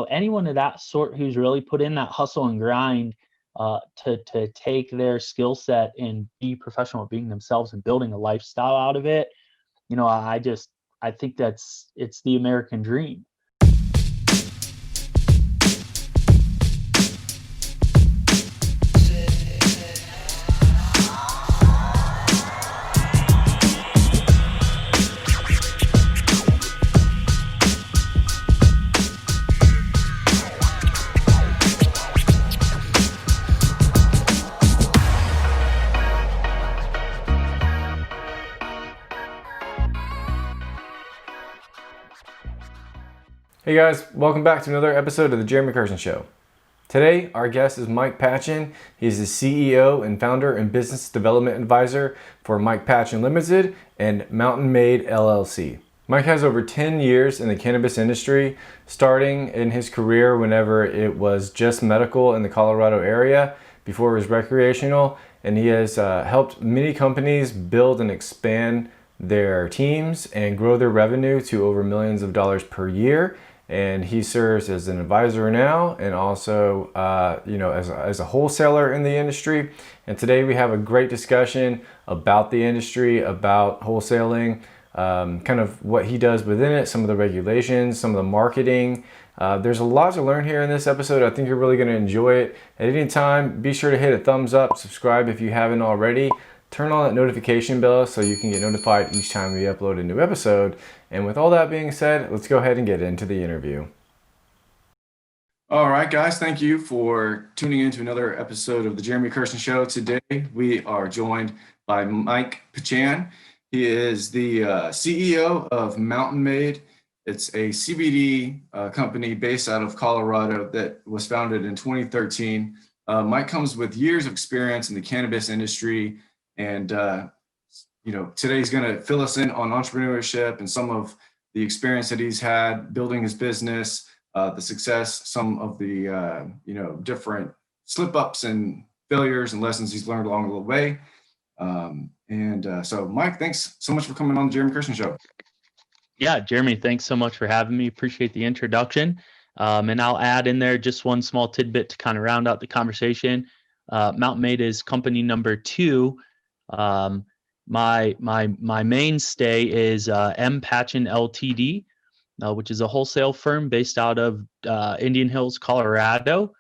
Anyone of that sort who's really put in that hustle and grind to take their skill set and be professional at being themselves and building a lifestyle out of it. I think it's the American dream. Hey guys, welcome back to another episode of the Jeremy Carson Show. Today, our guest is Mike Pachan. He's the CEO and founder and business development advisor for Mike Pachan Limited and Mountain Made LLC. Mike has over 10 years in the cannabis industry, starting in his career whenever it was just medical in the Colorado area before it was recreational, and he has helped many companies build and expand their teams and grow their revenue to over millions of dollars per year. And he serves as an advisor now and also, as a wholesaler in the industry. And today we have a great discussion about the industry, about wholesaling, kind of what he does within it, some of the regulations, some of the marketing. There's a lot to learn here in this episode. I think you're really going to enjoy it. At any time, be sure to hit a thumbs up, subscribe if you haven't already. Turn on that notification bell so you can get notified each time we upload a new episode. And with all that being said, let's go ahead and get into the interview. All right, guys, thank you for tuning in to another episode of the Jeremy Carson Show. Today, we are joined by Mike Pachan. He is the CEO of Mountain Made. It's a CBD company based out of Colorado that was founded in 2013. Mike comes with years of experience in the cannabis industry. And, today he's going to fill us in on entrepreneurship and some of the experience that he's had building his business, the success, some of the, different slip ups and failures and lessons he's learned along the way. So, Mike, thanks so much for coming on the Jeremy Carson Show. Yeah, Jeremy, thanks so much for having me. Appreciate the introduction. And I'll add in there just one small tidbit to kind of round out the conversation. Mountain Made is company number 2. My mainstay is M Pachan Ltd, which is a wholesale firm based out of Indian Hills, Colorado.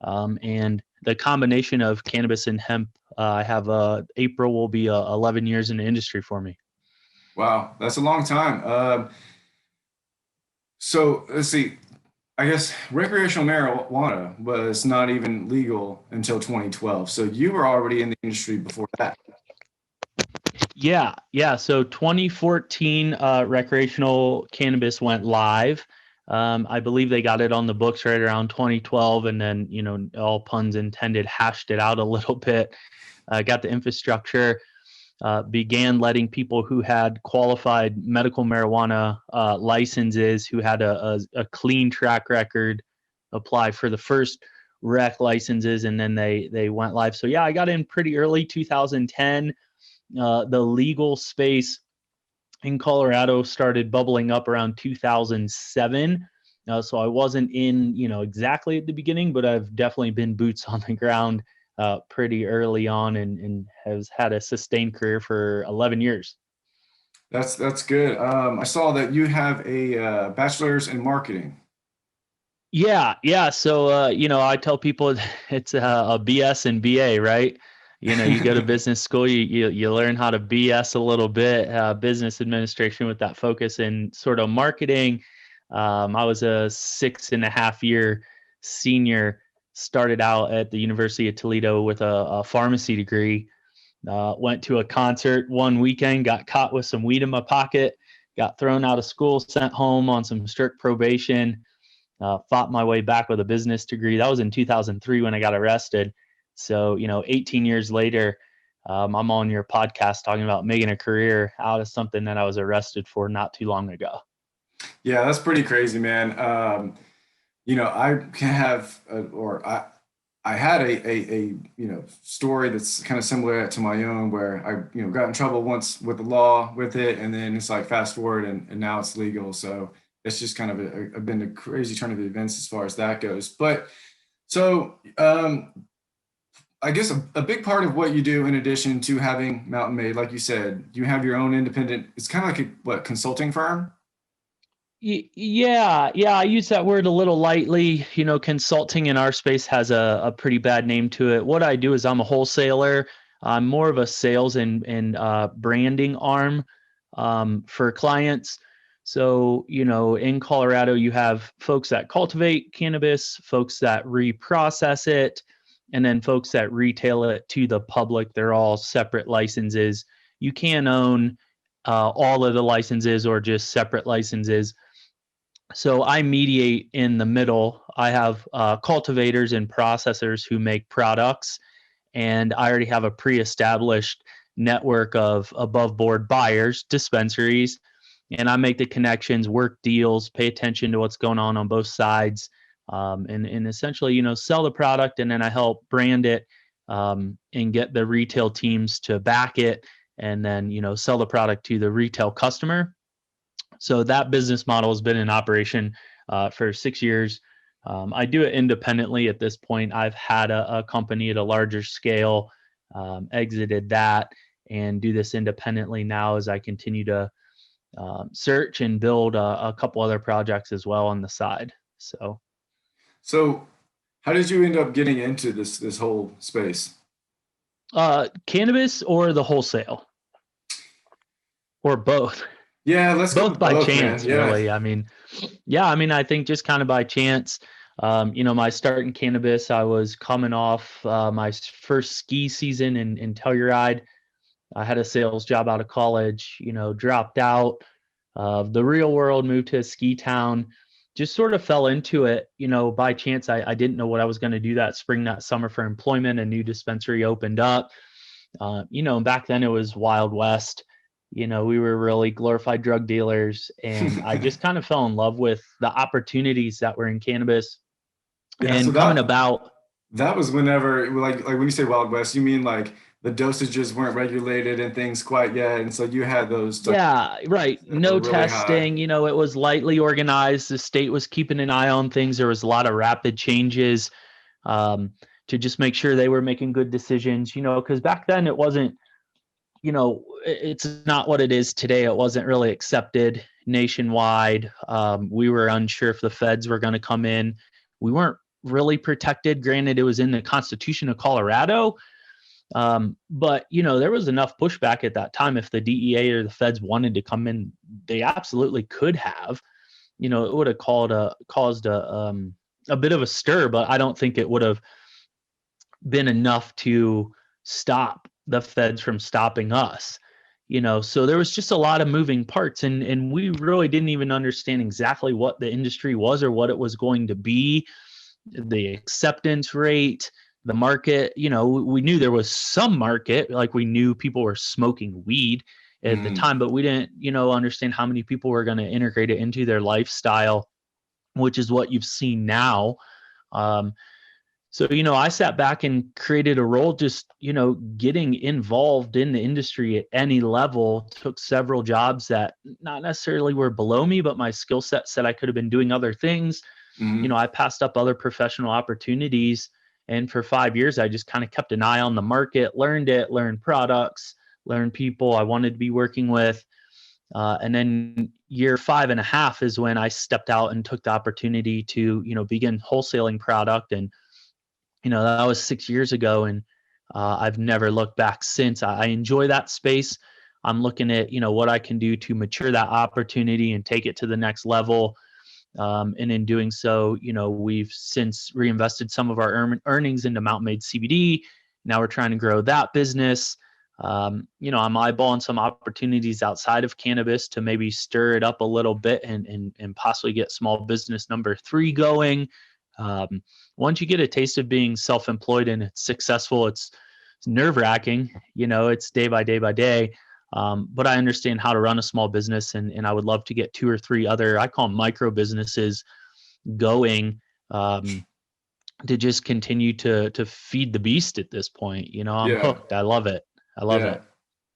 And the combination of cannabis and hemp, I have April will be 11 years in the industry for me. Wow, that's a long time. So let's see. I guess recreational marijuana was not even legal until 2012. So you were already in the industry before that. Yeah. So 2014, recreational cannabis went live. I believe they got it on the books right around 2012, and then, all puns intended, hashed it out a little bit. Got the infrastructure, began letting people who had qualified medical marijuana licenses, who had a clean track record, apply for the first rec licenses, and then they went live. So yeah, I got in pretty early, 2010. The legal space in Colorado started bubbling up around 2007. So I wasn't in, exactly at the beginning, but I've definitely been boots on the ground pretty early on and has had a sustained career for 11 years. That's good. I saw that you have a bachelor's in marketing. Yeah. So, I tell people it's a BS and BA, right? You go to business school, you learn how to BS a little bit, business administration with that focus in sort of marketing. I was a 6.5-year senior, started out at the University of Toledo with a pharmacy degree, went to a concert one weekend, got caught with some weed in my pocket, got thrown out of school, sent home on some strict probation, fought my way back with a business degree. That was in 2003 when I got arrested. So, 18 years later, I'm on your podcast talking about making a career out of something that I was arrested for not too long ago. Yeah, that's pretty crazy, man. I can have, I had a story that's kind of similar to my own, where I got in trouble once with the law with it, and then it's like fast forward and now it's legal. So it's just kind of been a crazy turn of events as far as that goes. But so I guess a big part of what you do, in addition to having Mountain Made, like you said, you have your own independent, it's kind of like consulting firm? Yeah, I use that word a little lightly. Consulting in our space has a pretty bad name to it. What I do is I'm a wholesaler. I'm more of a sales and branding arm for clients. So, in Colorado, you have folks that cultivate cannabis, folks that reprocess it, and then folks that retail it to the public. They're all separate licenses. You can own all of the licenses or just separate licenses. So I mediate in the middle. I have cultivators and processors who make products, and I already have a pre-established network of above board buyers, dispensaries, and I make the connections, work deals, pay attention to what's going on both sides, and essentially, sell the product, and then I help brand it and get the retail teams to back it, and then sell the product to the retail customer. So that business model has been in operation for 6 years. I do it independently at this point. I've had a company at a larger scale, exited that, and do this independently now as I continue to search and build a couple other projects as well on the side. So how did you end up getting into this whole space? Cannabis or the wholesale, or both? Yeah, let's go Both with by both, man. chance, Yeah. really. I mean, I think just kind of by chance. My start in cannabis, I was coming off my first ski season in Telluride. I had a sales job out of college, dropped out of the real world, moved to a ski town, just sort of fell into it, by chance. I didn't know what I was going to do that spring, that summer for employment. A new dispensary opened up. Back then it was Wild West. We were really glorified drug dealers, and I just kind of fell in love with the opportunities that were in cannabis Yeah, so and coming about. that was whenever, like when you say Wild West, you mean like the dosages weren't regulated and things quite yet, and so you had those like Yeah, right. that were No really high. testing. It was lightly organized. The state was keeping an eye on things. There was a lot of rapid changes um, to just make sure they were making good decisions, because back then it wasn't, it's not what it is today. It wasn't really accepted nationwide. We were unsure if the feds were going to come in. We weren't really protected. Granted, it was in the Constitution of Colorado. But there was enough pushback at that time. If the DEA or the feds wanted to come in, they absolutely could have. It would have caused a bit of a stir, but I don't think it would have been enough to stop the feds from stopping us. So there was just a lot of moving parts, and we really didn't even understand exactly what the industry was or what it was going to be, the acceptance rate, the market. We knew there was some market, like we knew people were smoking weed at the Mm. time, but we didn't, understand how many people were going to integrate it into their lifestyle, which is what you've seen now. So, I sat back and created a role, just, getting involved in the industry at any level. Took several jobs that not necessarily were below me, but my skill set said I could have been doing other things. Mm-hmm. I passed up other professional opportunities. And for 5 years, I just kind of kept an eye on the market, learned products, learned people I wanted to be working with. And then year 5.5 is when I stepped out and took the opportunity to, begin wholesaling product. And that was 6 years ago, and I've never looked back since. I enjoy that space. I'm looking at, what I can do to mature that opportunity and take it to the next level. And in doing so, we've since reinvested some of our earnings into Mountain Made CBD. Now we're trying to grow that business. I'm eyeballing some opportunities outside of cannabis to maybe stir it up a little bit and possibly get small business number 3 going. Once you get a taste of being self-employed and it's successful, it's nerve-wracking. It's day by day by day. But I understand how to run a small business, and I would love to get 2 or 3 other, I call them micro businesses, going to just continue to feed the beast at this point. I'm Yeah. hooked. I love it. I love Yeah.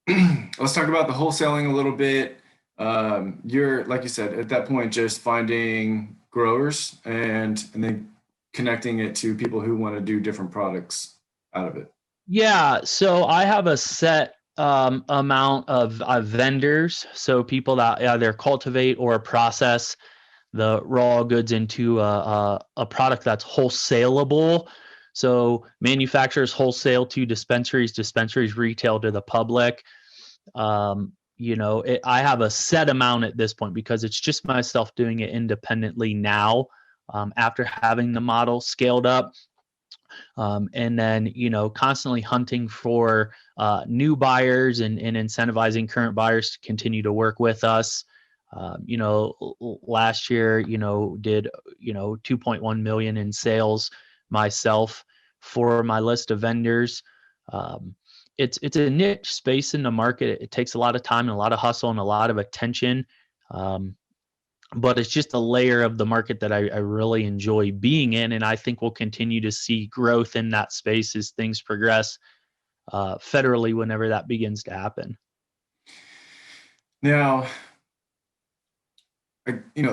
it. Let's talk about the wholesaling a little bit. You're, like you said, at that point, just finding growers and then connecting it to people who want to do different products out of it. Yeah, so I have a set amount of vendors, so people that either cultivate or process the raw goods into a product that's wholesalable. So manufacturers wholesale to dispensaries, dispensaries retail to the public. I have a set amount at this point because it's just myself doing it independently now. After having the model scaled up, and then constantly hunting for new buyers and incentivizing current buyers to continue to work with us. Last year did 2.1 million in sales myself for my list of vendors. It's a niche space in the market. It takes a lot of time and a lot of hustle and a lot of attention. But it's just a layer of the market that I really enjoy being in, and I think we'll continue to see growth in that space as things progress federally whenever that begins to happen. Now,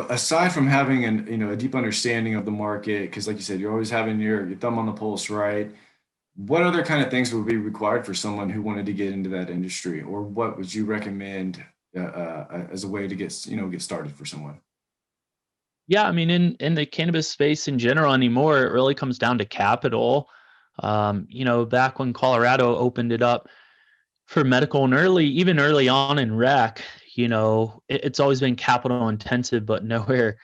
aside from having a deep understanding of the market, because like you said, you're always having your thumb on the pulse, right? What other kind of things would be required for someone who wanted to get into that industry, or what would you recommend as a way to get started for someone? Yeah, I mean, in the cannabis space in general anymore, it really comes down to capital. Back when Colorado opened it up for medical and even early on in rec, it's always been capital intensive, but nowhere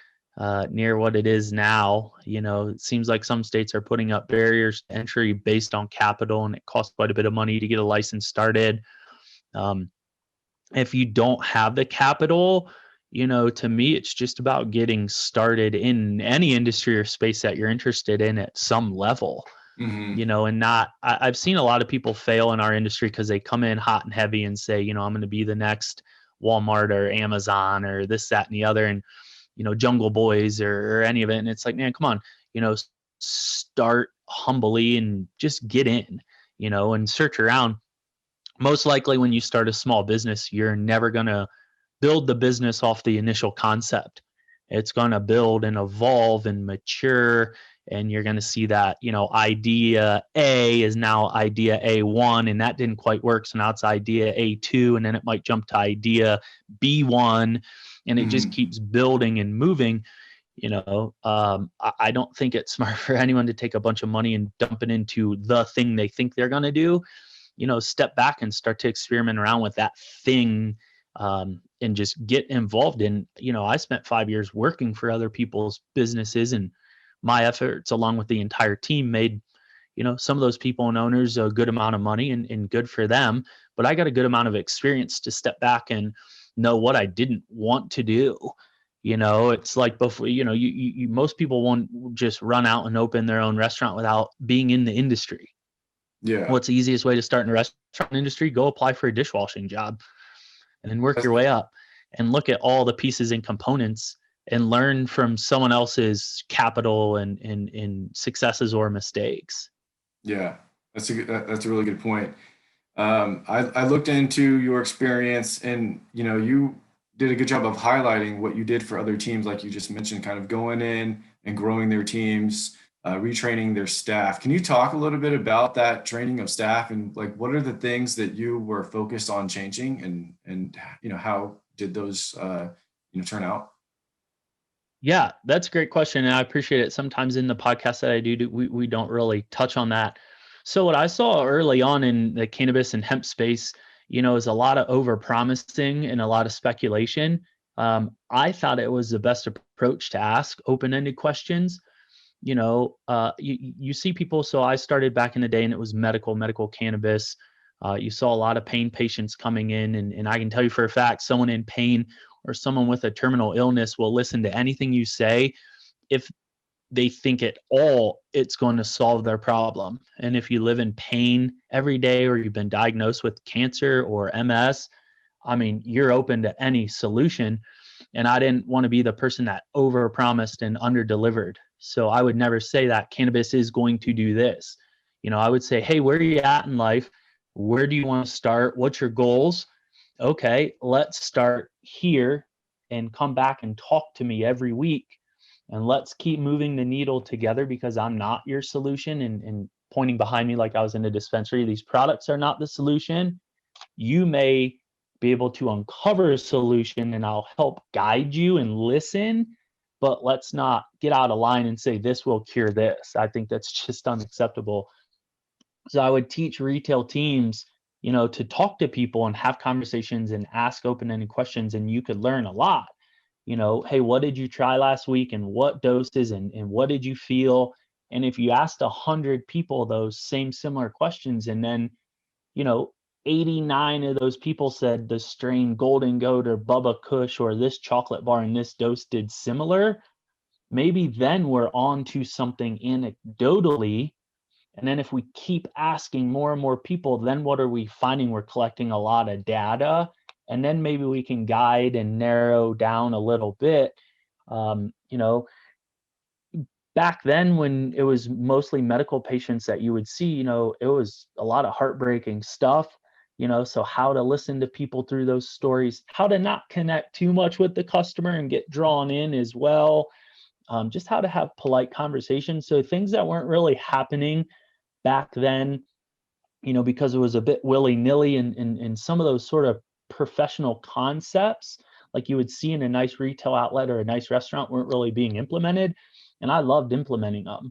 near what it is now. It seems like some states are putting up barriers to entry based on capital, and it costs quite a bit of money to get a license started. Um, if you don't have the capital, to me, it's just about getting started in any industry or space that you're interested in at some level. Hmm. And I've seen a lot of people fail in our industry because they come in hot and heavy and say, I'm going to be the next Walmart or Amazon or this, that, and the other, and, Jungle Boys or any of it. And it's like, man, come on, start humbly and just get in, and search around. Most likely when you start a small business, you're never going to build the business off the initial concept. It's going to build and evolve and mature. And you're going to see that, idea A is now idea A1, and that didn't quite work. So now it's idea A2, and then it might jump to idea B1, and it just Hmm. keeps building and moving. I don't think it's smart for anyone to take a bunch of money and dump it into the thing they think they're going to do. Step back and start to experiment around with that thing, and just get involved in. I spent 5 years working for other people's businesses, and my efforts along with the entire team made some of those people and owners a good amount of money, and good for them. But I got a good amount of experience to step back and know what I didn't want to do. It's like before, you most people won't just run out and open their own restaurant without being in the industry. Yeah. What's the easiest way to start in the restaurant industry? Go apply for a dishwashing job and then work That's, your way up and look at all the pieces and components and learn from someone else's capital and successes or mistakes. yeah, that's a really good point. I looked into your experience, and you did a good job of highlighting what you did for other teams, like you just mentioned, kind of going in and growing their teams, retraining their staff. Can you talk a little bit about that training of staff, and like what are the things that you were focused on changing, and how did those turn out? Yeah, that's a great question. And I appreciate it. Sometimes in the podcast that I do, we don't really touch on that. So what I saw early on in the cannabis and hemp space, is a lot of over promising and a lot of speculation. I thought it was the best approach to ask open-ended questions. You see people. So I started back in the day and it was medical cannabis. You saw a lot of pain patients coming in, and I can tell you for a fact, someone in pain or someone with a terminal illness will listen to anything you say if they think at all it's going to solve their problem. And if you live in pain every day, or you've been diagnosed with cancer or MS, I mean, you're open to any solution. And I didn't want to be the person that over promised and under delivered. So I would never say that cannabis is going to do this. I would say, hey, where are you at in life? Where do you want to start? What's your goals? okay, let's start here and come back and talk to me every week. And let's keep moving the needle together, because I'm not your solution. And pointing behind me like I was in a dispensary, these products are not the solution. You may be able to uncover a solution and I'll help guide you and listen, but let's not get out of line and say this will cure this. I think that's just unacceptable. So I would teach retail teams, to talk to people and have conversations and ask open-ended questions, and you could learn a lot. Hey, what did you try last week, and what doses, and what did you feel? And if you asked 100 people those same similar questions, and then, you know, 89 of those people said the strain Golden Goat or Bubba Kush or this chocolate bar in this dose did similar, maybe then we're on to something anecdotally. And then if we keep asking more and more people, then what are we finding? We're collecting a lot of data, and then maybe we can guide and narrow down a little bit. Um, you know, Back then when it was mostly medical patients that you would see, it was a lot of heartbreaking stuff. So how to listen to people through those stories, how to not connect too much with the customer and get drawn in as well. Just how to have polite conversations. So things that weren't really happening back then, because it was a bit willy-nilly, and some of those sort of professional concepts like you would see in a nice retail outlet or a nice restaurant weren't really being implemented. And I loved implementing them,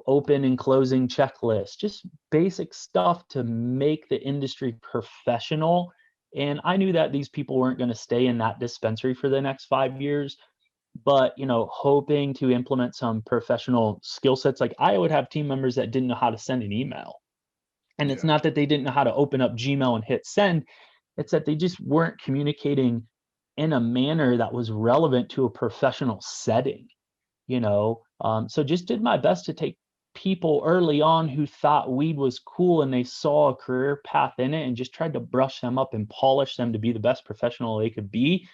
open and closing checklists, just basic stuff to make the industry professional. And I knew that these people weren't going to stay in that dispensary for the next 5 years, but hoping to implement some professional skill sets. Like I would have team members that didn't know how to send an email, and it's Yeah. not that they didn't know how to open up Gmail and hit send. It's that they just weren't communicating in a manner that was relevant to a professional setting, So just did my best to take people early on who thought weed was cool and they saw a career path in it, and just tried to brush them up and polish them to be the best professional they could be.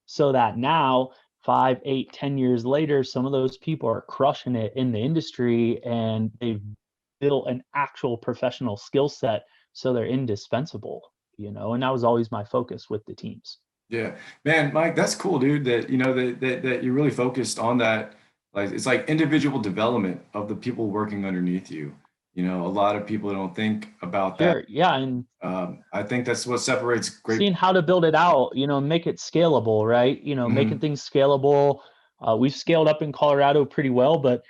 So that now, 5, 8, 10 years later, some of those people are crushing it in the industry, and they've built an actual professional skill set, so they're indispensable, and that was always my focus with the teams. Yeah, man, Mike, that's cool, dude. That that you really focused on that. Like it's like individual development of the people working underneath you. A lot of people don't think about that. Sure, yeah, and I think that's what separates great. seeing how to build it out, make it scalable, right? Making Mhm. things scalable. We've scaled up in Colorado pretty well, but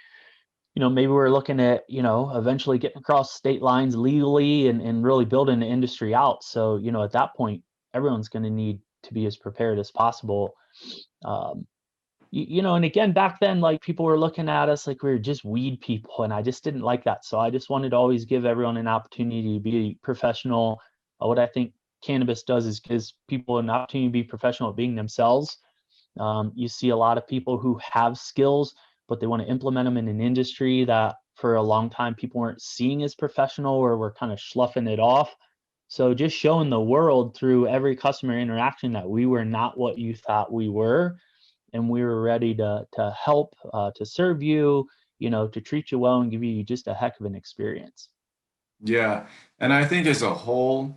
maybe we're looking at, eventually getting across state lines legally, and really building the industry out. So, at that point, everyone's going to need to be as prepared as possible. Um, and again, back then, like people were looking at us like we were just weed people, and I just didn't like that. So I just wanted to always give everyone an opportunity to be professional. What I think cannabis does is gives people an opportunity to be professional at being themselves. You see a lot of people who have skills, but they want to implement them in an industry that for a long time people weren't seeing as professional, or were kind of sloughing it off. So just showing the world through every customer interaction that we were not what you thought we were, and we were ready to help, to serve you, to treat you well and give you just a heck of an experience. Yeah, and I think as a whole,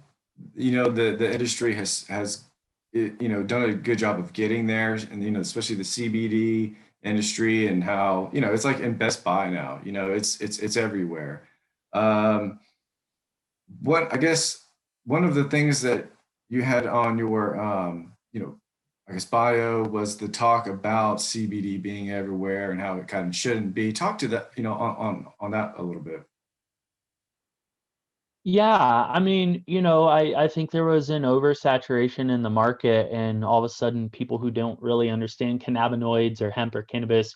the industry done a good job of getting there, and especially the CBD industry, and how it's like in Best Buy now. It's everywhere. Um, what I guess one of the things that you had on your I guess bio was the talk about CBD being everywhere and how it kind of shouldn't be. Talk to that, on that a little bit. Yeah, I mean, I think there was an oversaturation in the market, and all of a sudden people who don't really understand cannabinoids or hemp or cannabis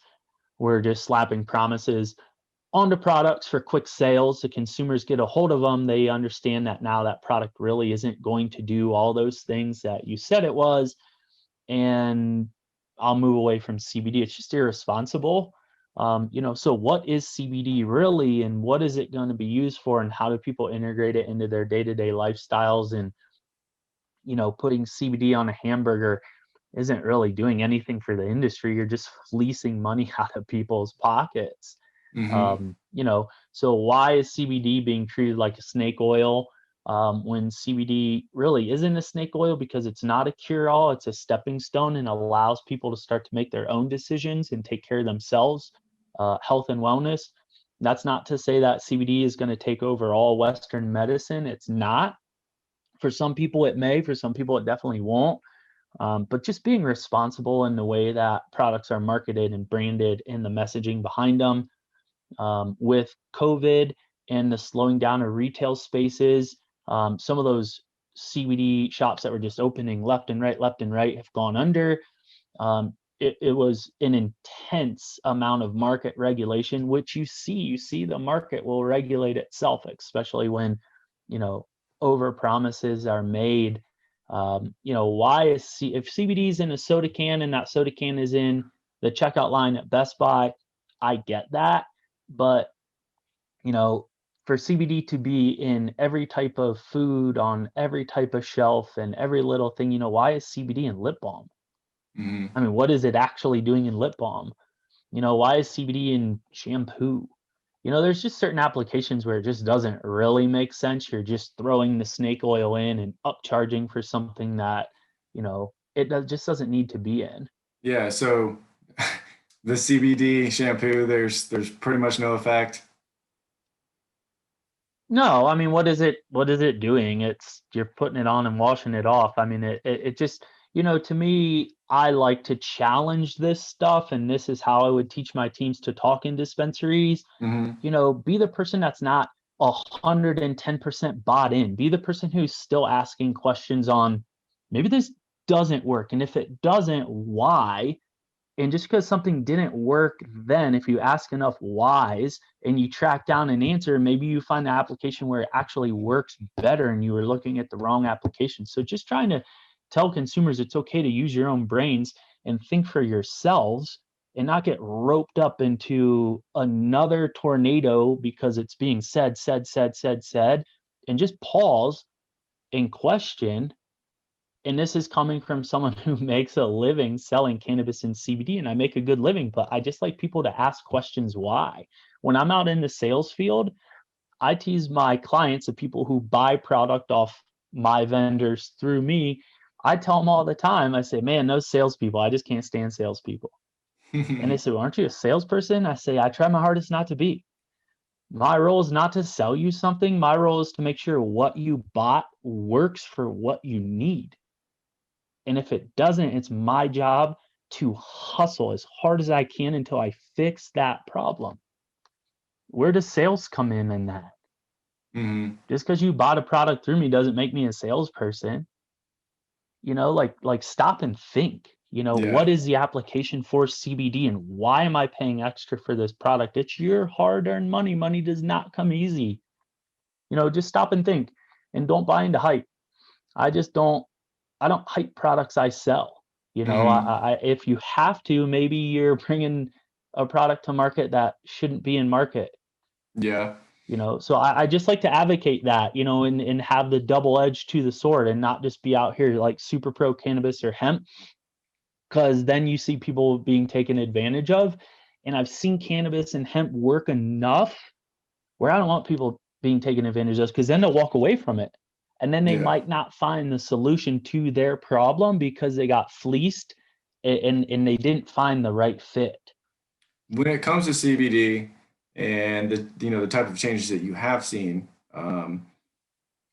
were just slapping promises onto products for quick sales. The consumers get a hold of them. They understand that now that product really isn't going to do all those things that you said it was. And I'll move away from CBD. It's just irresponsible. So what is CBD really, and what is it going to be used for, and how do people integrate it into their day-to-day lifestyles? And, putting CBD on a hamburger isn't really doing anything for the industry. You're just fleecing money out of people's pockets. Hmm. So why is CBD being treated like a snake oil? when CBD really isn't a snake oil, because it's not a cure-all. It's a stepping stone and allows people to start to make their own decisions and take care of themselves, health and wellness. That's not to say that CBD is going to take over all Western medicine. It's not. For some people it may, for some people it definitely won't. But just being responsible in the way that products are marketed and branded and the messaging behind them. With COVID and the slowing down of retail spaces, some of those CBD shops that were just opening left and right have gone under. It was an intense amount of market regulation, which you see the market will regulate itself, especially when, over promises are made. Why is if CBD is in a soda can and that soda can is in the checkout line at Best Buy, I get that. But, for CBD to be in every type of food, on every type of shelf and every little thing, why is CBD in lip balm? Mm-hmm. I mean, what is it actually doing in lip balm? Why is CBD in shampoo? There's just certain applications where it just doesn't really make sense. You're just throwing the snake oil in and upcharging for something that, just doesn't need to be in. Yeah, so the CBD shampoo, there's pretty much no effect. No, I mean, what is it doing? It's you're putting it on and washing it off. I mean, it just, to me, I like to challenge this stuff, and this is how I would teach my teams to talk in dispensaries. Mm-hmm. Be the person that's not 110% bought in. Be the person who's still asking questions on, maybe this doesn't work, and if it doesn't, why? And just because something didn't work then, if you ask enough whys and you track down an answer, maybe you find the application where it actually works better and you were looking at the wrong application. So just trying to tell consumers it's okay to use your own brains and think for yourselves and not get roped up into another tornado because it's being said, and just pause and question. And this is coming from someone who makes a living selling cannabis and CBD, and I make a good living, but I just like people to ask questions why. When I'm out in the sales field, I tease my clients, the people who buy product off my vendors through me. I tell them all the time, I say, man, those salespeople, I just can't stand salespeople. And they say, well, aren't you a salesperson? I say, I try my hardest not to be. My role is not to sell you something. My role is to make sure what you bought works for what you need. And if it doesn't, it's my job to hustle as hard as I can until I fix that problem. Where does sales come in that? Mm-hmm. Just because you bought a product through me doesn't make me a salesperson. Like stop and think. Yeah. What is the application for CBD and why am I paying extra for this product? It's your hard-earned money. Money does not come easy. Just stop and think and don't buy into hype. I don't hype products I sell. Mm-hmm. If you have to, maybe you're bringing a product to market that shouldn't be in market. Yeah. So I just like to advocate that, and have the double edge to the sword and not just be out here like super pro cannabis or hemp, because then you see people being taken advantage of. And I've seen cannabis and hemp work enough where I don't want people being taken advantage of, because then they'll walk away from it. And then they Yeah. might not find the solution to their problem because they got fleeced and they didn't find the right fit. When it comes to CBD and the type of changes that you have seen,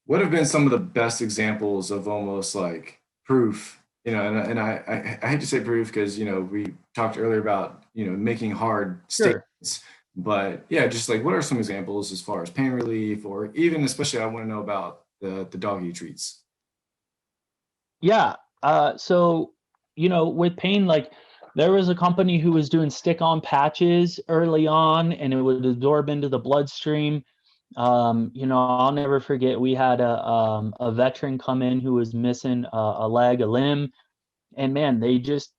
what have been some of the best examples of almost like proof? And I hate to say proof because we talked earlier about making hard Sure. statements, but yeah, just like what are some examples as far as pain relief, or even especially I want to know about the doggy treats. Yeah. So, with pain, like there was a company who was doing stick-on patches early on and it would absorb into the bloodstream. I'll never forget, we had a veteran come in who was missing a leg, a limb, and man, they just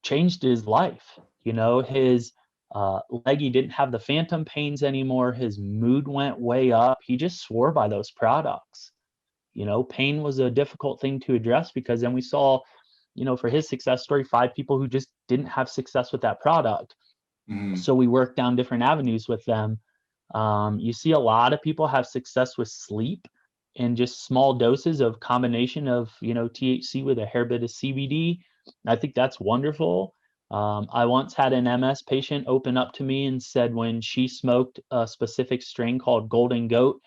changed his life. His leg, he didn't have the phantom pains anymore. His mood went way up. He just swore by those products. Pain was a difficult thing to address because then we saw, for his success story, 5 people who just didn't have success with that product. Mm-hmm. So we worked down different avenues with them. You see a lot of people have success with sleep. in just small doses of combination of, THC with a hair bit of CBD. I think that's wonderful. I once had an MS patient open up to me and said when she smoked a specific strain called Golden Goat,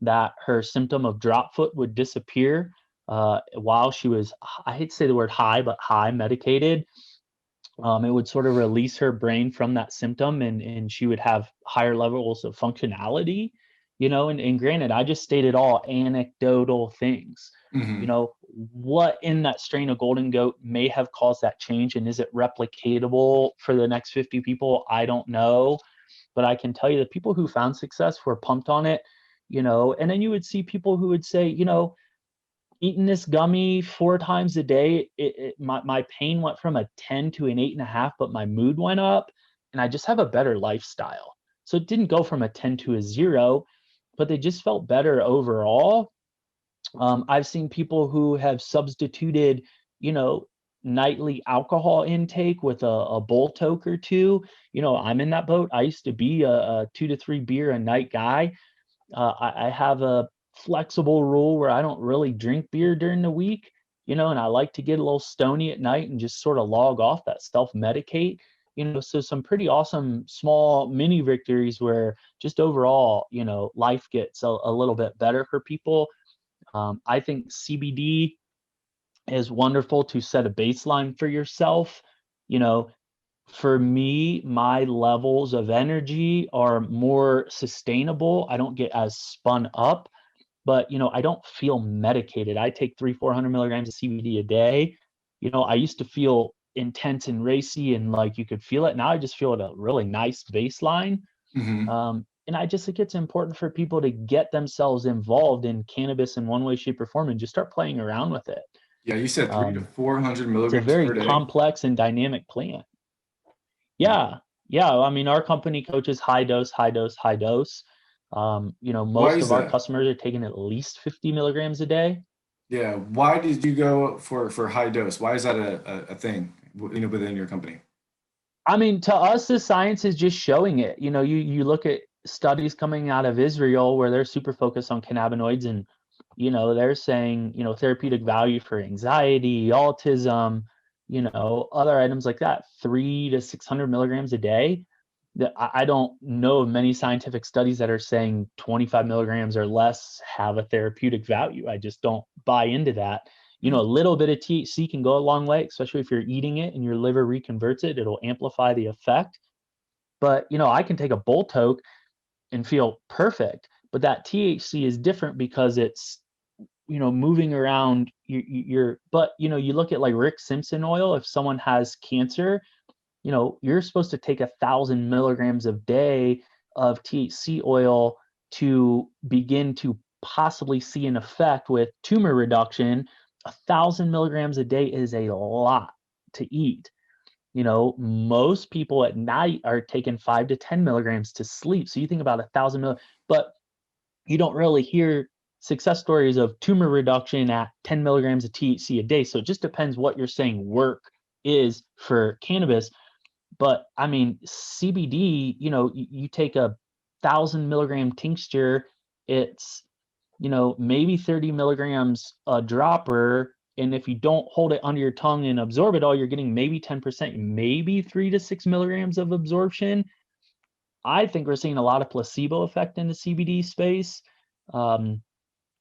that her symptom of drop foot would disappear while she was, I hate to say the word high, but high medicated. It would sort of release her brain from that symptom, and she would have higher levels of functionality, and granted, I just stated all anecdotal things. Mm-hmm. What in that strain of Golden Goat may have caused that change, and is it replicatable for the next 50 people? I don't know, but I can tell you the people who found success were pumped on it, and then you would see people who would say, eating this gummy 4 times a day, my pain went from a 10 to an 8.5, but my mood went up and I just have a better lifestyle. So it didn't go from a 10 to a 0, but they just felt better overall. I've seen people who have substituted, nightly alcohol intake with a bull toke or two. I'm in that boat. I used to be a 2 to 3 beer a night guy. I have a flexible rule where I don't really drink beer during the week, and I like to get a little stony at night and just sort of log off, that self-medicate, so some pretty awesome small mini victories where just overall, life gets a little bit better for people. I think CBD is wonderful to set a baseline for yourself. For me, my levels of energy are more sustainable. I don't get as spun up, but I don't feel medicated. I take 300-400 milligrams of CBD a day. I used to feel intense and racy and like you could feel it. Now I just feel at a really nice baseline. Mm-hmm. And I just think it's important for people to get themselves involved in cannabis in one way, shape, or form and just start playing around with it. Yeah, you said 300 to 400 It's a milligrams very per day. complex and dynamic plant. Yeah. Yeah. I mean, our company coaches high dose, high dose, high dose. Why Most is of our that? customers are taking at least 50 milligrams a day. Yeah. Why did you go for high dose? Why is that a thing, within your company? I mean, to us, the science is just showing it. You look at studies coming out of Israel where they're super focused on cannabinoids, and they're saying therapeutic value for anxiety, autism, other items like that, 300 to 600 milligrams a day. That I don't know of many scientific studies that are saying 25 milligrams or less have a therapeutic value. I just don't buy into that. A little bit of THC can go a long way, especially if you're eating it and your liver reconverts it. It'll amplify the effect. But I can take a bull toke and feel perfect. But that THC is different because it's moving around but you look at like Rick Simpson oil. If someone has cancer, you're supposed to take 1,000 milligrams a day of THC oil to begin to possibly see an effect with tumor reduction. 1,000 milligrams a day is a lot to eat. Most people at night are taking 5 to 10 milligrams to sleep. So you think about 1,000 milligrams, but you don't really hear success stories of tumor reduction at 10 milligrams of THC a day. So it just depends what you're saying work is for cannabis. But I mean, CBD, you take 1,000 milligram tincture, it's, maybe 30 milligrams a dropper. And if you don't hold it under your tongue and absorb it all, you're getting maybe 10%, maybe 3 to 6 milligrams of absorption. I think we're seeing a lot of placebo effect in the CBD space. Um,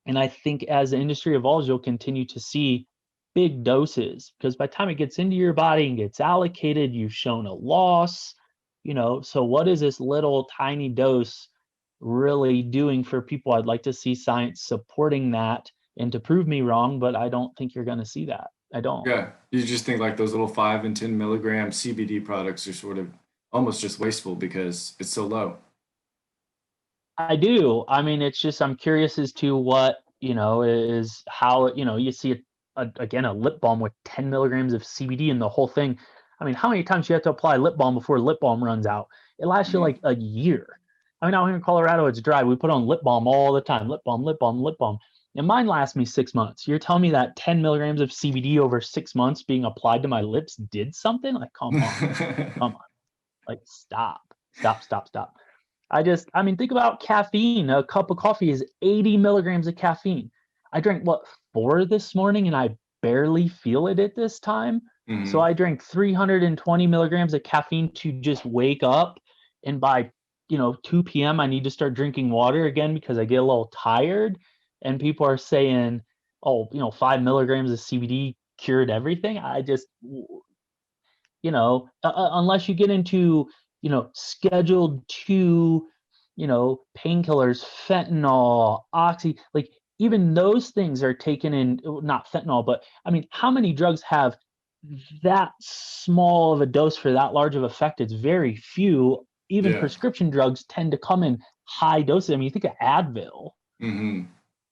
and I think as the industry evolves, you'll continue to see big doses because by the time it gets into your body and gets allocated, you've shown a loss. So what is this little tiny dose really doing for people? I'd like to see science supporting that and to prove me wrong, but I don't think you're going to see that. I don't. Yeah. You just think like those little 5 and 10 milligram CBD products are sort of almost just wasteful because it's so low. I do. I mean, it's just I'm curious as to what, is how, you see again, a lip balm with 10 milligrams of CBD in the whole thing. I mean, how many times do you have to apply lip balm before lip balm runs out? It lasts you Yeah. like a year. I mean, out here in Colorado, it's dry. We put on lip balm all the time. Lip balm, lip balm, lip balm. And mine lasts me 6 months. You're telling me that 10 milligrams of CBD over 6 months being applied to my lips did something? Like, come on. Come on. Like, stop. Stop, stop, stop. I mean, think about caffeine. A cup of coffee is 80 milligrams of caffeine. I drank what, 4 this morning and I barely feel it at this time. So Hmm. I drank 320 milligrams of caffeine to just wake up. And by, 2 p.m., I need to start drinking water again because I get a little tired. And people are saying, oh, 5 milligrams of CBD cured everything. Unless you get into, scheduled 2, painkillers, fentanyl, oxy, like even those things are taken in, not fentanyl, but I mean, how many drugs have that small of a dose for that large of effect? It's very few. Even Yeah. prescription drugs tend to come in high doses. I mean, you think of Advil. Hmm.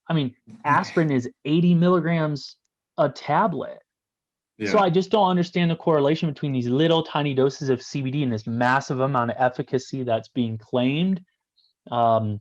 I mean, aspirin is 80 milligrams a tablet. So Yeah. I just don't understand the correlation between these little tiny doses of CBD and this massive amount of efficacy that's being claimed. Um,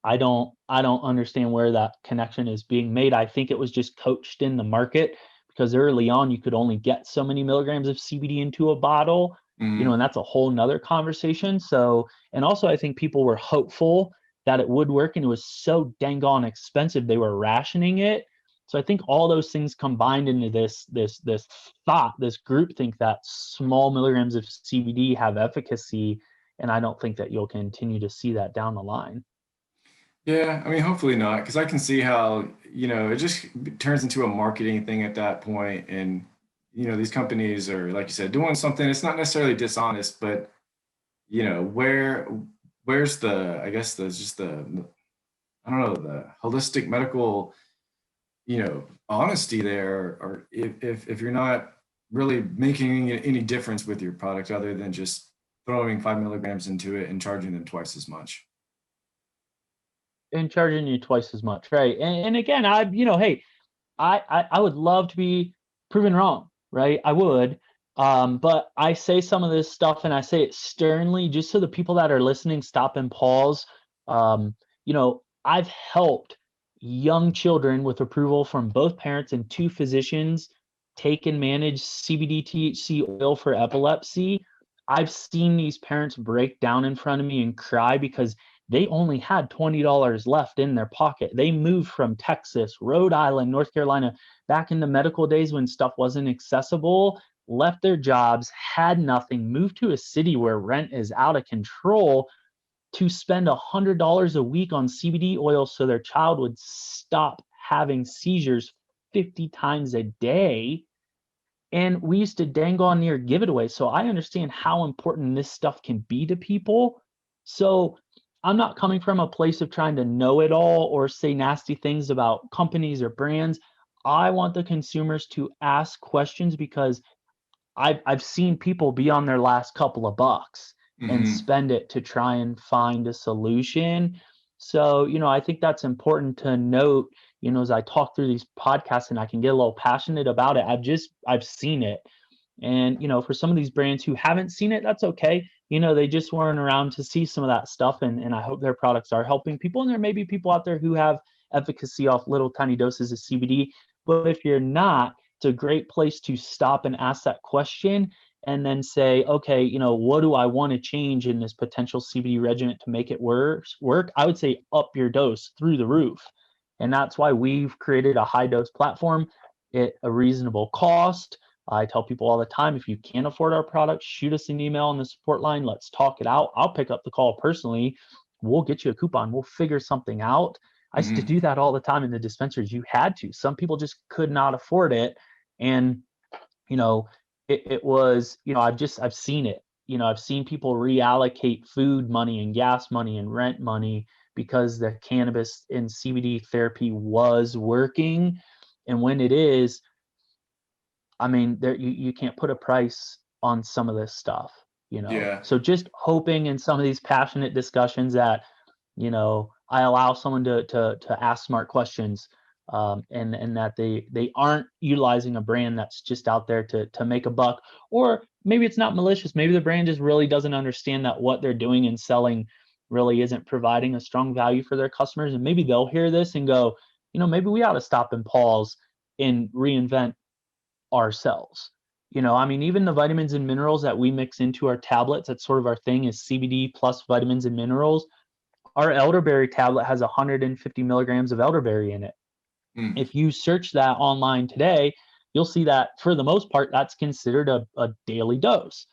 I don't understand where that connection is being made. I think it was just coached in the market because early on you could only get so many milligrams of CBD into a bottle, Hmm. and that's a whole nother conversation. So, and also I think people were hopeful that it would work and it was so dang on expensive they were rationing it. So I think all those things combined into this thought, this group think that small milligrams of CBD have efficacy, and I don't think that you'll continue to see that down the line. Yeah, I mean, hopefully not, because I can see how, it just turns into a marketing thing at that point. And, these companies are, like you said, doing something. It's not necessarily dishonest, but, where's I guess there's just I don't know, the holistic medical, honesty there, or if you're not really making any difference with your product other than just throwing 5 milligrams into it and charging them twice as much. And charging you twice as much, right? And again, hey, I would love to be proven wrong, right? I would. But I say some of this stuff and I say it sternly just so the people that are listening stop and pause. I've helped young children with approval from both parents and 2 physicians take and manage CBD THC oil for epilepsy. I've seen these parents break down in front of me and cry because they only had $20 left in their pocket. They moved from Texas, Rhode Island, North Carolina, back in the medical days when stuff wasn't accessible, left their jobs, had nothing, moved to a city where rent is out of control to spend $100 a week on CBD oil so their child would stop having seizures 50 times a day. And we used to dang on near give it away. So I understand how important this stuff can be to people. So I'm not coming from a place of trying to know it all or say nasty things about companies or brands. I want the consumers to ask questions because I've seen people be on their last couple of bucks and Hmm. spend it to try and find a solution. So, I think that's important to note, as I talk through these podcasts and I can get a little passionate about it. I've seen it. And, for some of these brands who haven't seen it, that's okay. They just weren't around to see some of that stuff. And I hope their products are helping people. And there may be people out there who have efficacy off little tiny doses of CBD. But if you're not, it's a great place to stop and ask that question and then say, okay, what do I want to change in this potential CBD regimen to make it work? I would say up your dose through the roof. And that's why we've created a high dose platform at a reasonable cost. I tell people all the time, if you can't afford our product, shoot us an email on the support line. Let's talk it out. I'll pick up the call personally. We'll get you a coupon. We'll figure something out. I used to Hmm. do that all the time in the dispensaries. You had to. Some people just could not afford it. And, you know, it was, I've seen it. I've seen people reallocate food money and gas money and rent money because the cannabis and CBD therapy was working. And when it is, I mean, you can't put a price on some of this stuff. Yeah. So just hoping in some of these passionate discussions that, I allow someone to ask smart questions, and that they aren't utilizing a brand that's just out there to make a buck, or maybe it's not malicious. Maybe the brand just really doesn't understand that what they're doing and selling really isn't providing a strong value for their customers, and maybe they'll hear this and go, maybe we ought to stop and pause and reinvent ourselves. I mean, even the vitamins and minerals that we mix into our tablets, that's sort of our thing, is CBD plus vitamins and minerals. Our elderberry tablet has 150 milligrams of elderberry in it. If you search that online today, you'll see that for the most part, that's considered a daily dose.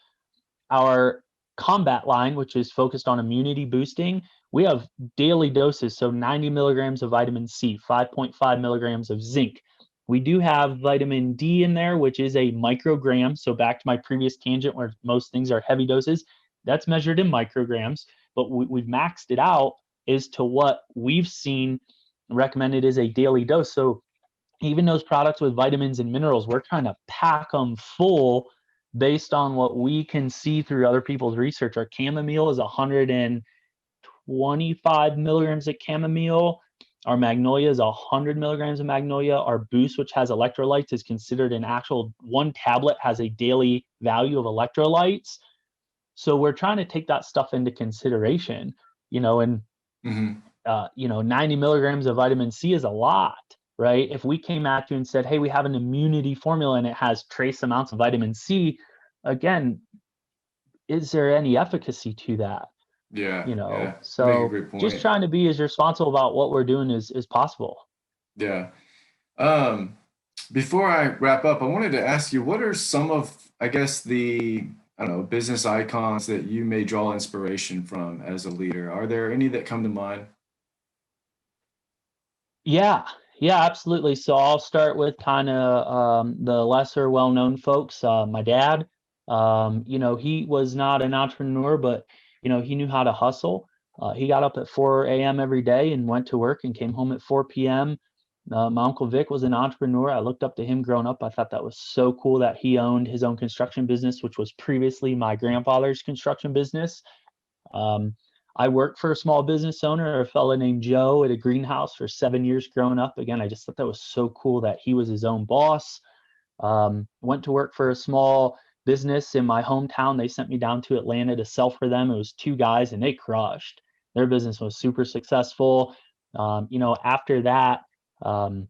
Our combat line, which is focused on immunity boosting, we have daily doses. So 90 milligrams of vitamin C, 5.5 milligrams of zinc. We do have vitamin D in there, which is a microgram. So back to my previous tangent where most things are heavy doses, that's measured in micrograms, but we've maxed it out as to what we've seen recommended as a daily dose. So even those products with vitamins and minerals, we're trying to pack them full based on what we can see through other people's research. Our chamomile is 125 milligrams of chamomile. Our magnolia is 100 milligrams of magnolia. Our boost, which has electrolytes, is considered an actual, one tablet has a daily value of electrolytes. So we're trying to take that stuff into consideration, and 90 milligrams of vitamin C is a lot, right? If we came at you and said, hey, we have an immunity formula and it has trace amounts of vitamin C, again, is there any efficacy to that? Yeah. So make a great point. just trying to be as responsible about what we're doing as possible. Yeah. Before I wrap up, I wanted to ask you, what are some of, I guess, the, I don't know, business icons that you may draw inspiration from as a leader? Are there any that come to mind? Yeah, absolutely. So I'll start with kind of the lesser well-known folks. My dad, he was not an entrepreneur, but he knew how to hustle. He got up at 4 a.m. every day and went to work and came home at 4 p.m. My Uncle Vic was an entrepreneur. I looked up to him growing up. I thought that was so cool that he owned his own construction business, which was previously my grandfather's construction business. I worked for a small business owner, a fella named Joe, at a greenhouse for 7 years growing up. Again, I just thought that was so cool that he was his own boss. Went to work for a small business in my hometown. They sent me down to Atlanta to sell for them. It was two guys and they crushed. Their business was super successful. After that, I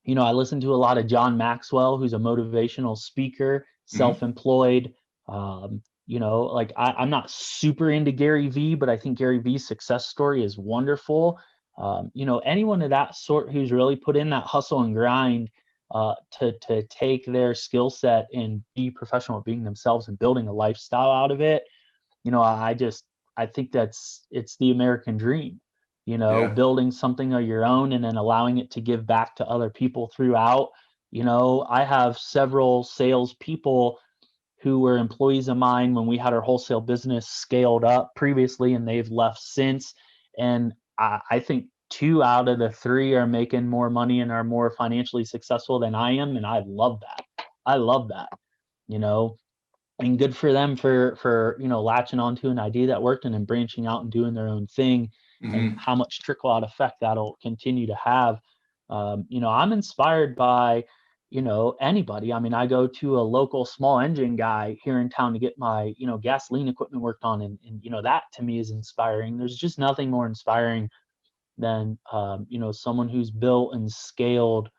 listened to a lot of John Maxwell, who's a motivational speaker, self-employed. I'm not super into Gary Vee, but I think Gary Vee's success story is wonderful. Anyone of that sort who's really put in that hustle and grind to take their skill set and be professional at being themselves and building a lifestyle out of it. I think it's the American dream, building something of your own and then allowing it to give back to other people throughout. I have several salespeople who were employees of mine when we had our wholesale business scaled up previously, and they've left since. And I think 2 out of the 3 are making more money and are more financially successful than I am. And I love that, and good for them for latching onto an idea that worked and then branching out and doing their own thing, and how much trickle out effect that'll continue to have. I'm inspired by anybody. I mean, I go to a local small engine guy here in town to get my gasoline equipment worked on, and that to me is inspiring. There's just nothing more inspiring than someone who's built and scaled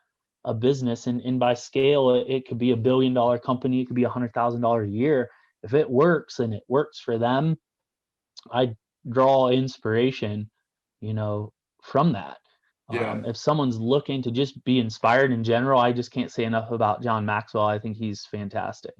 a business, and by scale it could be $1 billion company, it could be $100,000 a year. If it works and it works for them, I draw inspiration from that. If someone's looking to just be inspired in general, I just can't say enough about John Maxwell. I think he's fantastic.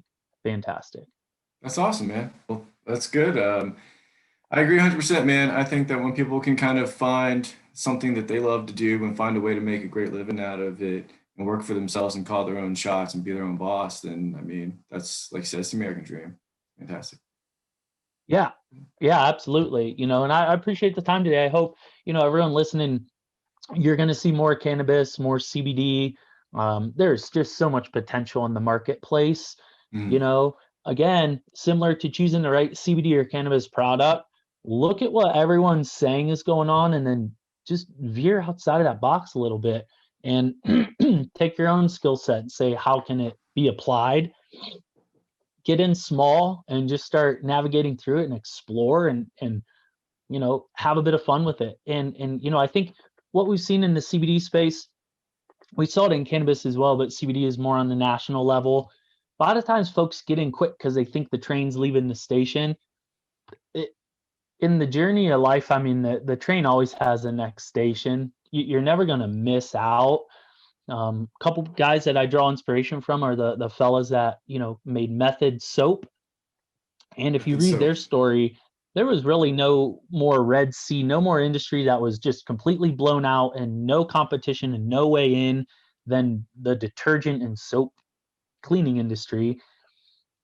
That's awesome, man. Well, that's good. I agree 100%, man. I think that when people can kind of find something that they love to do and find a way to make a great living out of it and work for themselves and call their own shots and be their own boss, then I mean, that's, like you said, it's the American dream. Fantastic. Yeah, absolutely. And I appreciate the time today. I hope, everyone listening, you're going to see more cannabis, more CBD. There's just so much potential in the marketplace. Again, similar to choosing the right CBD or cannabis product, look at what everyone's saying is going on and then just veer outside of that box a little bit and take your own skill set and say, how can it be applied? Get in small and just start navigating through it and explore and have a bit of fun with it. And I think what we've seen in the CBD space, we saw it in cannabis as well, but CBD is more on the national level. a lot of times folks get in quick because they think the train's leaving the station. In the journey of life, I mean, the train always has a next station. You're never going to miss out. Couple guys that I draw inspiration from are the fellas that, made Method soap. And if you read their story, there was really no more Red Sea, no more industry that was just completely blown out and no competition and no way in than the detergent and soap cleaning industry.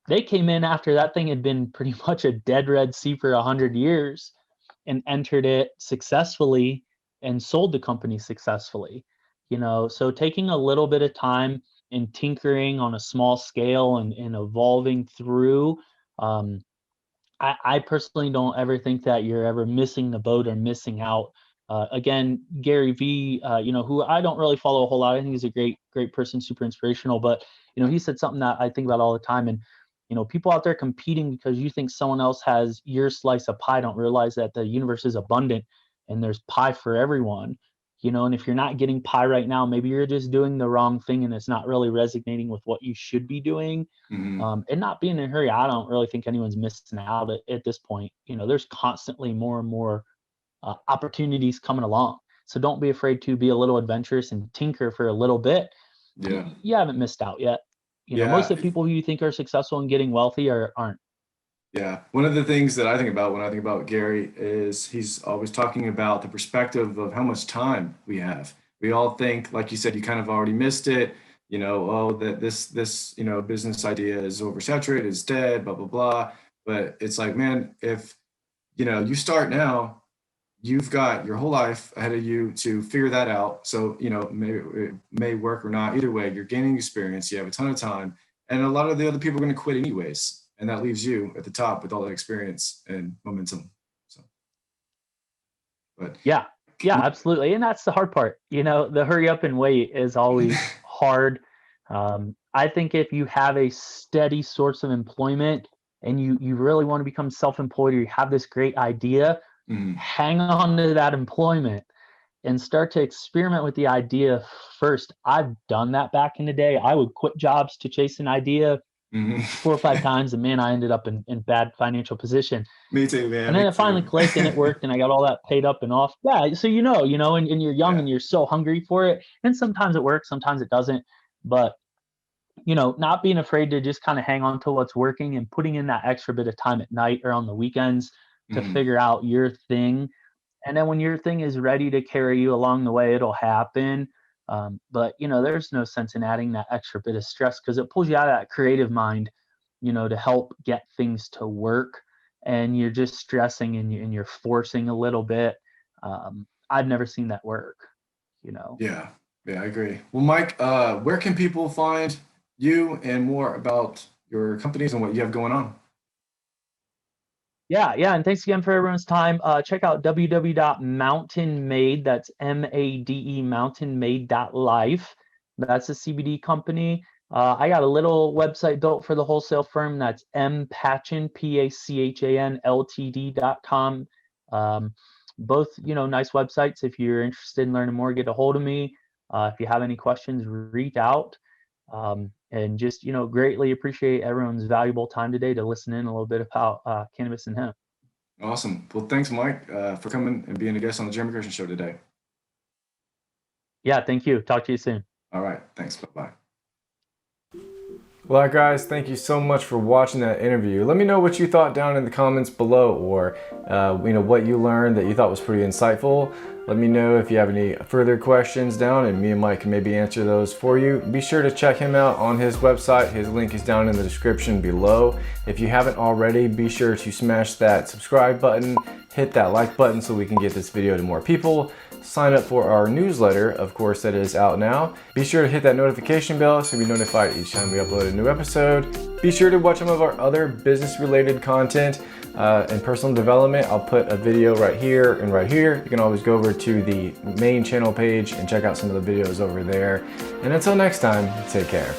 They came in after that thing had been pretty much a dead Red Sea for 100 years and entered it successfully and sold the company successfully. So taking a little bit of time and tinkering on a small scale and evolving through. I personally don't ever think that you're ever missing the boat or missing out. Again, Gary Vee, who I don't really follow a whole lot. I think he's a great person, super inspirational. But he said something that I think about all the time. And people out there competing because you think someone else has your slice of pie don't realize that the universe is abundant and there's pie for everyone. And if you're not getting pie right now, maybe you're just doing the wrong thing and it's not really resonating with what you should be doing. Mm-hmm. And not being in a hurry. I don't really think anyone's missing out at this point. There's constantly more and more opportunities coming along. So don't be afraid to be a little adventurous and tinker for a little bit. Yeah. You haven't missed out yet. Most of the people who you think are successful and getting wealthy aren't. Yeah. One of the things that I think about when I think about Gary is he's always talking about the perspective of how much time we have. We all think, like you said, you kind of already missed it, that this business idea is oversaturated, it's dead, blah, blah, blah. But it's like, man, if, you start now, you've got your whole life ahead of you to figure that out. So, maybe it may work or not. Either way, you're gaining experience. You have a ton of time. And a lot of the other people are going to quit anyways. And that leaves you at the top with all that experience and momentum. So, but yeah, absolutely. And that's the hard part. The hurry up and wait is always hard. I think if you have a steady source of employment and you really want to become self-employed or you have this great idea, hang on to that employment and start to experiment with the idea first. I've done that back in the day. I would quit jobs to chase an idea 4 or 5 times, and man, I ended up in bad financial position. Me too, man. And then it finally clicked and it worked and I got all that paid up and off. Yeah, so and you're young and you're so hungry for it. And sometimes it works, sometimes it doesn't. But not being afraid to just kind of hang on to what's working and putting in that extra bit of time at night or on the weekends to figure out your thing. And then when your thing is ready to carry you along the way, it'll happen. But there's no sense in adding that extra bit of stress because it pulls you out of that creative mind, to help get things to work. And you're just stressing and you're forcing a little bit. I've never seen that work, Yeah, I agree. Well, Mike, where can people find you and more about your companies and what you have going on? Yeah. And thanks again for everyone's time. Check out www.mountainmade, that's MADE, mountainmade.life. That's a CBD company. I got a little website built for the wholesale firm. That's mpachan, PACHAN, LTD.com. Both, nice websites. If you're interested in learning more, get a hold of me. If you have any questions, reach out. And just, greatly appreciate everyone's valuable time today to listen in a little bit about cannabis and hemp. Awesome. Well, thanks, Mike, for coming and being a guest on the Jeremy Kirsten Show today. Yeah, thank you. Talk to you soon. All right. Thanks. Bye-bye. Well, guys, thank you so much for watching that interview. Let me know what you thought down in the comments below, or what you learned that you thought was pretty insightful. Let me know if you have any further questions down, and me and Mike can maybe answer those for you. Be sure to check him out on his website. His link is down in the description below. If you haven't already, be sure to smash that subscribe button, hit that like button so we can get this video to more people. Sign up for our newsletter, of course, that is out now. Be sure to hit that notification bell so you'll be notified each time we upload a new episode. Be sure to watch some of our other business-related content and personal development. I'll put a video right here and right here. You can always go over to the main channel page and check out some of the videos over there. And until next time, take care.